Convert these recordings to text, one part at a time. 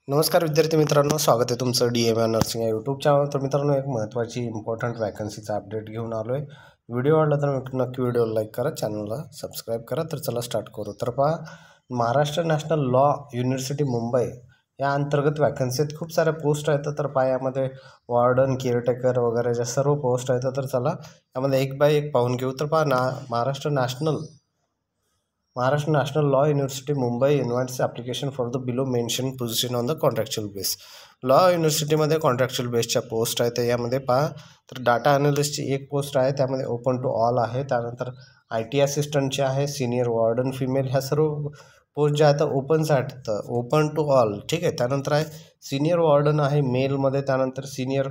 नमस्कार विद्यार्थी मित्रांनो, स्वागत आहे तुमचं DMR नर्सिंग या यूट्यूब चॅनल. तर मित्रांनो, एक महत्त्वाची इम्पॉर्टंट वॅकन्सीचा अपडेट घेऊन आलो आहे. व्हिडिओ आवडला तर नक्की व्हिडिओला लाईक करा, चॅनलला सबस्क्राईब करा. तर चला स्टार्ट करू. तर पहा, Maharashtra national law university Mumbai या अंतर्गत वॅकन्सी आहेत. खूप साऱ्या पोस्ट आहेत. तर पहा, यामध्ये वॉर्डन, केअरटेकर वगैरे ज्या सर्व पोस्ट आहेत. तर चला यामध्ये एक बाय एक पाहून घेऊ. तर पहा, Maharashtra national law university Mumbai invites application for the below mention position on the contractual base. Law युनिव्हर्सिटीमध्ये कॉन्ट्रॅक्च्युअल बेसच्या पोस्ट आहेत. यामध्ये पहा, तर डाटा अनालिस्टची एक पोस्ट आहे, त्यामध्ये ओपन टू ऑल आहे. त्यानंतर IT असिस्टंटचे आहे, सिनियर वॉर्डन फिमेल, ह्या सर्व पोस्ट ज्या आहेत ओपन्स आहेत, ओपन टू ऑल. ठीक आहे. त्यानंतर आहे सिनियर वॉर्डन आहे मेलमध्ये, त्यानंतर सिनियर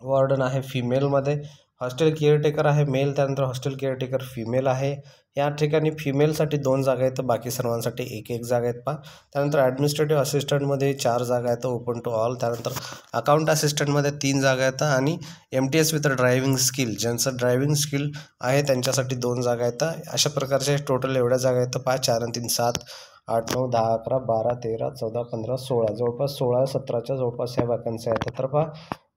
वॉर्डन आहे फिमेलमध्ये, हॉस्टेल केअरटेकर आहे मेल, त्यानंतर हॉस्टेल केअरटेकर फिमेल आहे. या ठिकाणी फिमेलसाठी 2 जागा आहेत, बाकी सर्वांसाठी एक जागा आहेत. पहा, त्यानंतर ॲडमिनिस्ट्रेटिव्ह असिस्टंटमध्ये 4 जागा आहेत ओपन टू ऑल. त्यानंतर अकाउंट असिस्टंटमध्ये 3 जागा आहेत आणि MTS विथ ड्रायव्हिंग स्किल, ज्यांचं ड्रायव्हिंग स्किल आहे त्यांच्यासाठी 2 जागा आहेत. अशा प्रकारचे टोटल एवढ्या जागा आहेत. पहा, 4 आणि 3 7 8 9 10 11 12 13 14 15 16, जवळपास 16-17च्या जवळपास ह्या वॅकन्सी आहेत. तर पहा,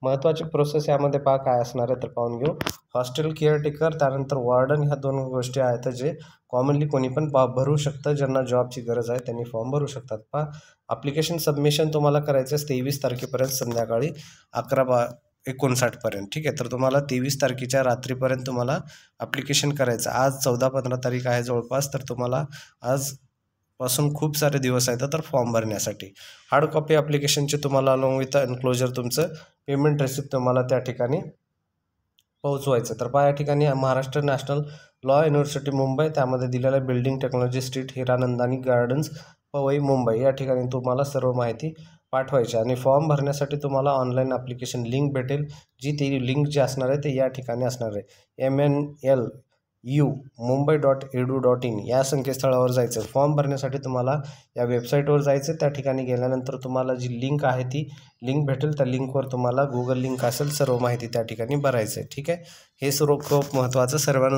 महत्त्वाची प्रोसेस यामध्ये पहा काय असणार आहे तर पाहून घेऊ. हॉस्टेल केअरटेकर, त्यानंतर वॉर्डन, ह्या 2 गोष्टी आहेत जे कॉमनली कोणी पण भरू शकतं. ज्यांना जॉबची गरज आहे त्यांनी फॉर्म भरू शकतात. पहा, ॲप्लिकेशन सबमिशन तुम्हाला करायचं आहे 23 तारखेपर्यंत संध्याकाळी 11:59 पर्यंत. ठीक आहे. तर तुम्हाला 23 तारखेच्या रात्रीपर्यंत तुम्हाला ॲप्लिकेशन करायचं. आज 14-15 तारीख आहे जवळपास, तर तुम्हाला आजपासून खूप सारे दिवस आहेत तर फॉर्म भरण्यासाठी. हार्ड कॉपी ॲप्लिकेशनचे तुम्हाला अलॉंग विथ एन्क्लोजर तुमचं पेमेंट रिसिप्ट तुम्हाला त्या ठिकाणी पोहोचवायचं. तर पहा, या ठिकाणी Maharashtra national law university Mumbai, त्यामध्ये दिलेलं building technology street, Hiranandani gardens, Powai, Mumbai, या ठिकाणी तुम्हाला सर्व माहिती पाठवायची. आणि फॉर्म भरण्यासाठी तुम्हाला ऑनलाईन ॲप्लिकेशन लिंक भेटेल, जी ती लिंक जी असणार आहे ते या ठिकाणी असणार आहे MNLU-mumbai.edu.in या संकेतस्थळावर जायचं. फॉर्म भरण्यासाठी तुम्हाला या वेबसाईटवर जायचं. त्या ठिकाणी गेल्यानंतर तुम्हाला जी लिंक आहे ती लिंक भेटेल. त्या लिंकवर तुम्हाला गुगल लिंक असेल, सर्व माहिती त्या ठिकाणी भरायचं आहे. ठीक आहे. हे सर्व खूप महत्त्वाचं. सर्व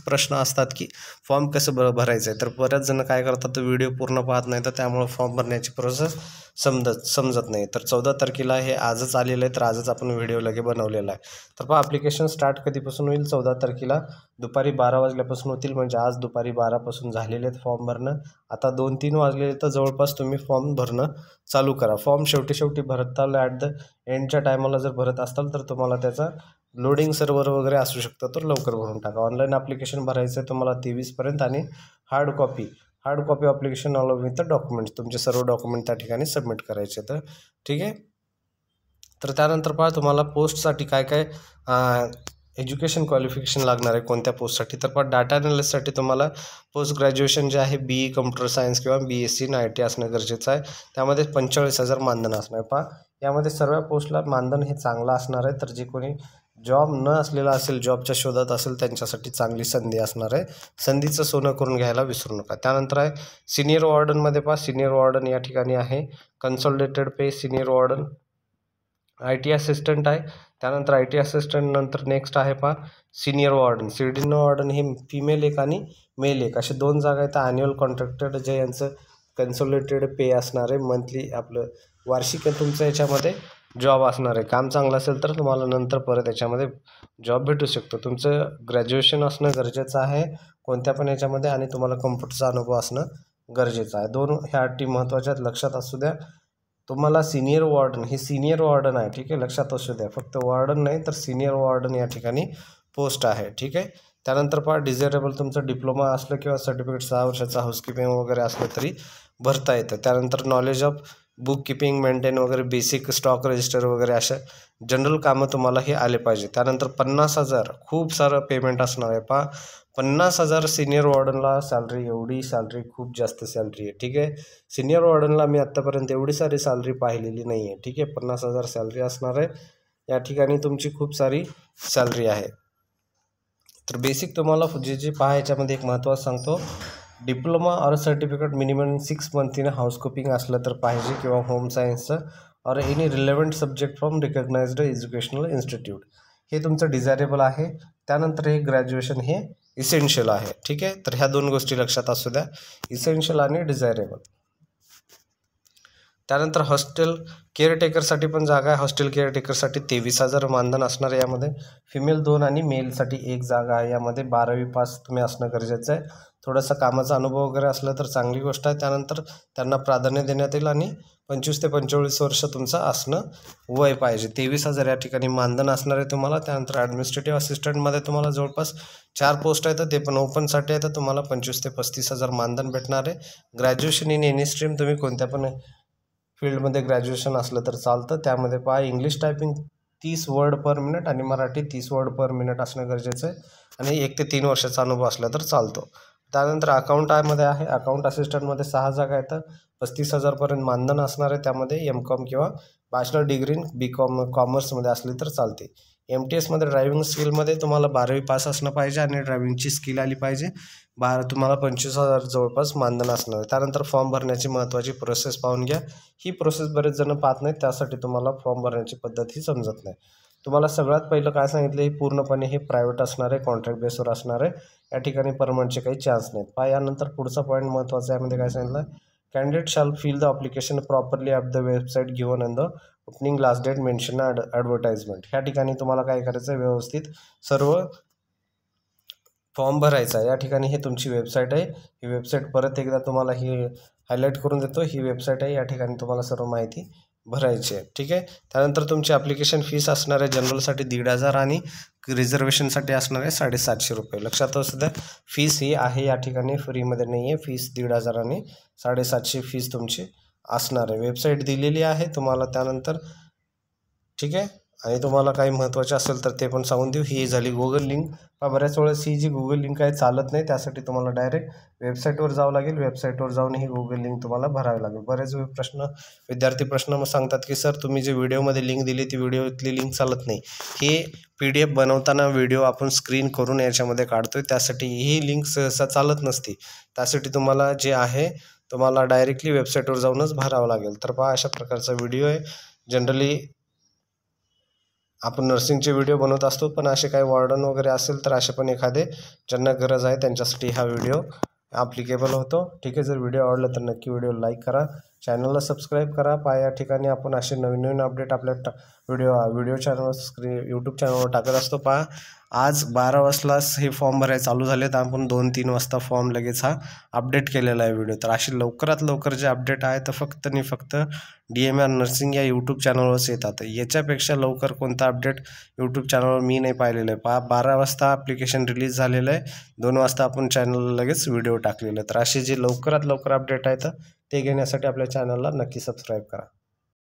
प्रश्न असतात की फॉर्म कसं भरायचं आहे. तर बऱ्याच जण काय करतात, तर व्हिडिओ पूर्ण पाहत नाही, तर त्यामुळे फॉर्म भरण्याची प्रोसेस समजत नाही. तर 14 तारखेला हे आजच आलेलं आहे, तर आजच आपण व्हिडिओ लगे बनवलेला आहे. तर पहा, ॲप्लिकेशन स्टार्ट कधीपासून होईल, 14 तारखेला दुपारी 12 वाजल्यापासून होतील. म्हणजे आज दुपारी 12पासून झालेले आहेत फॉर्म भरणं. आता 2-3 वाजलेले, तर जवळपास तुम्ही फॉर्म भरणं चालू करा. फॉर्म शेवटी भरताल, ॲट द एंडच्या टायमाला जर भरत असाल तर तुम्हाला त्याचा लोडिंग सर्व्हर वगैरे असू शकतं, तर लवकर भरून टाका. ऑनलाईन ॲप्लिकेशन भरायचं आहे तुम्हाला 23 पर्यंत. आणि hard copy application along with the documents, तुमचे सर्व डॉक्युमेंट त्या ठिकाणी सबमिट करायचे. तर ठीक आहे. तर त्यानंतर पहा, तुम्हाला पोस्टसाठी काय एज्युकेशन क्वालिफिकेशन लागणार आहे कोणत्या पोस्टसाठी. तर पहा, डाटा अनालिस्टसाठी तुम्हाला पोस्ट ग्रॅज्युएशन जे आहे BE कम्प्युटर सायन्स किंवा BSc इन IT असणं गरजेचं आहे. त्यामध्ये 45,000 मानधन असणार आहे. पहा, यामध्ये सर्व पोस्टला मानधन हे चांगलं असणार आहे. तर जे कोणी जॉब न असलेला असेल, जॉबच्या शोधात असेल, त्यांच्यासाठी चांगली संधी असणार आहे. संधीचं सोनं करून घ्यायला विसरू नका. त्यानंतर आहे सिनियर वॉर्डनमध्ये. पहा, सिनियर वॉर्डन या ठिकाणी आहे consolidated pay senior warden. IT assistant आहे. त्यानंतर IT असिस्टंट नंतर नेक्स्ट आहे पहा सिनियर वॉर्डन. सिनियर वॉर्डन हे फिमेल एक आणि मेल एक, असे 2 जागा आहेत. ॲन्युअल कॉन्ट्रॅक्टेड जे यांचं कन्सॉलिडेटेड पे असणार आहे, मंथली आपलं वार्षिक तुमचं याच्यामध्ये जॉब असणार आहे. काम चांगलं असेल तर तुम्हाला नंतर परत याच्यामध्ये जॉब भेटू शकतो. तुमचं ग्रॅज्युएशन असणं गरजेचं आहे कोणत्या पण याच्यामध्ये, आणि तुम्हाला कम्प्युटरचा अनुभव असणं गरजेचं आहे. 2 ह्या अटी महत्त्वाच्या लक्षात असू द्या. तुम्हाला सिनियर वॉर्डन, हे सिनियर वॉर्डन आहे. ठीक आहे, लक्षात असू द्या. फक्त वॉर्डन नाही तर सिनियर वॉर्डन या ठिकाणी पोस्ट आहे. ठीक आहे. त्यानंतर पहा, डिझायरेबल तुमचं डिप्लोमा असलं किंवा सर्टिफिकेट 6 वर्षाचं हाऊसकीपिंग वगैरे असलं तरी भरता येतं. त्यानंतर knowledge of book keeping, maintain वगैरे, बेसिक स्टॉक रजिस्टर वगैरे अशा जनरल कामं तुम्हाला हे आले पाहिजे. त्यानंतर 50,000 खूप सारं पेमेंट असणार आहे. पहा, 50,000 सिनियर वॉर्डनला सॅलरी, एवढी सॅलरी खूप जास्त सॅलरी आहे. ठीक आहे. सिनियर वॉर्डनला मी आत्तापर्यंत एवढी सारी सॅलरी पाहिलेली नाही आहे. ठीक आहे. 50,000 सॅलरी असणार आहे. या ठिकाणी तुमची खूप सारी सॅलरी आहे. तर बेसिक तुम्हाला जे पहा, याच्यामध्ये एक महत्त्वाचं सांगतो, डिप्लोमा और certificate minimum 6 month in housekeeping असलं तर पाहिजे, किंवा होम सायन्सचं और any relevant subject from recognised educational institute, हे तुमचं डिझायरेबल आहे. त्यानंतर हे ग्रॅज्युएशन हे इसेन्शियल आहे. ठीक आहे. तर ह्या 2 गोष्टी लक्षात असू द्या, इसेन्शियल आणि डिझायरेबल. त्यानंतर हॉस्टेल केअरटेकरसाठी पण जागा आहे. हॉस्टेल केअरटेकरसाठी 23,000 मानधन असणार आहे. यामध्ये फिमेल 2 आणि मेलसाठी 1 जागा आहे. यामध्ये 12वी पास तुम्ही असणं गरजेचं आहे. थोडासा कामाचा अनुभव वगैरे असला तर चांगली गोष्ट आहे. त्यानंतर त्यांना प्राधान्य देण्यात येईल आणि 25 ते 45 वर्ष तुमचं असणं वय पाहिजे. 23,000 या ठिकाणी मानधन असणार आहे तुम्हाला. त्यानंतर ॲडमिनिस्ट्रेटिव्ह असिस्टंटमध्ये तुम्हाला जवळपास 4 पोस्ट आहेत, ते पण ओपनसाठी आहे. तर तुम्हाला 25 ते 35,000 मानधन भेटणार आहे. ग्रॅज्युएशन इन एनी स्ट्रीम, तुम्ही कोणत्या पण फील्डमध्ये ग्रॅज्युएशन असलं तर चालतं. त्यामध्ये पहा English typing 30 word per minute आणि मराठी 30 वर्ड पर मिनिट असणं गरजेचं आहे आणि 1 ते 3 वर्षाचा अनुभव असला तर चालतो. त्यानंतर अकाउंटमध्ये आहे. अकाउंट असिस्टंटमध्ये 6 जागा आहेत. 35,000 पर्यंत मानधन असणार आहे. त्यामध्ये M.Com किंवा बॅचलर डिग्री B.Com कॉमर्समध्ये असली तर चालते. MTSमध्ये ड्रायव्हिंग स्किलमध्ये तुम्हाला 12वी पास असणं पाहिजे आणि ड्रायव्हिंगची स्किल आली पाहिजे. तुम्हाला 25,000 जवळपास मानधन असणार आहे. त्यानंतर फॉर्म भरण्याची महत्त्वाची प्रोसेस पाहून घ्या. ही प्रोसेस बरेच जण पाहत नाहीत, त्यासाठी तुम्हाला फॉर्म भरण्याची पद्धत ही समजत नाही. तुम्हाला सगळ्यात पहिलं काय सांगितलं, हे पूर्णपणे हे प्रायव्हेट असणार आहे, कॉन्ट्रॅक्ट बेसवर असणार आहे. या ठिकाणी परमनंटचे काही चान्स नाहीत. यानंतर पुढचा पॉईंट महत्त्वाचा आहे. यामध्ये काय सांगितलं, candidate shall fill the application properly at the website given in the opening last date mention advertisement. ह्या ठिकाणी तुम्हाला काय करायचं आहे, व्यवस्थित सर्व फॉर्म भरायचा आहे. या ठिकाणी हे तुमची वेबसाईट आहे. ही वेबसाईट परत एकदा तुम्हाला ही हायलाईट करून देतो. ही वेबसाईट आहे. या ठिकाणी तुम्हाला सर्व माहिती भरायची आहे. ठीक आहे. त्यानंतर तुमची ॲप्लिकेशन फीस असणार आहे. जनरलसाठी 1,500 आणि रिझर्वेशनसाठी असणार आहे 750 रुपये. लक्षात असू द्या, फीस ही आहे या ठिकाणी फ्रीमध्ये नाही आहे. फीस 1,500 आणि 750 फीस तुमची असणार आहे. वेबसाईट दिलेली आहे तुम्हाला त्यानंतर. ठीक आहे. आणि तुम्हाला काही महत्त्वाचे असेल तर ते पण सांगून देऊ. ही झाली गुगल लिंक. बऱ्याच वेळेस ही जी गुगल लिंक आहे चालत नाही, त्यासाठी तुम्हाला डायरेक्ट वेबसाईटवर जावं लागेल. वेबसाईटवर जाऊन ही गुगल लिंक तुम्हाला भरावी लागेल. बरेच विद्यार्थी प्रश्न मग सांगतात की सर तुम्ही जे व्हिडिओमध्ये लिंक दिली ती व्हिडिओतली लिंक चालत नाही. हे PDF बनवताना व्हिडिओ आपण स्क्रीन करून याच्यामध्ये काढतोय, त्यासाठी ही लिंक सहसा चालत नसते. त्यासाठी तुम्हाला जे आहे तुम्हाला डायरेक्टली वेबसाईटवर जाऊनच भरावं लागेल. तर पहा अशा प्रकारचा व्हिडिओ आहे. जनरली आपण नर्सिंगचे व्हिडिओ बनवत असतो, पण असे काही वॉर्डन वगैरे असेल तर असे पण एखादे ज्यांना गरज आहे त्यांच्यासाठी हा व्हिडिओ ॲप्लिकेबल होतो. ठीक आहे. जर व्हिडिओ आवडला तर नक्की व्हिडिओ लाईक करा, चॅनलला सबस्क्राईब करा. या ठिकाणी आपण असे नवीन नवीन अपडेट आपल्या व्हिडिओ चॅनलवर यूट्यूब चॅनलवर टाकत असतो. आज 12 वाजताच हे फॉर्म भरायला चालू झाले, तर आपण 2-3 वाजता फॉर्म लगेच हा अपडेट केलेला आहे व्हिडिओ. तर असे लवकरात लवकर जे अपडेट आहे तर फक्त आणि फक्त DMR नर्सिंग या यूट्यूब चॅनलवरच येतात. याच्यापेक्षा लवकर कोणता अपडेट यूट्यूब चॅनलवर मी नाही पाहिलेलं आहे. 12 वाजता ॲप्लिकेशन रिलीज झालेलं आहे, 2 वाजता आपण चॅनलला लगेच व्हिडिओ टाकलेलं आहे. तर असे जे लवकरात लवकर अपडेट आहेत ते घेण्यासाठी आपल्या चॅनलला नक्की सबस्क्राईब करा.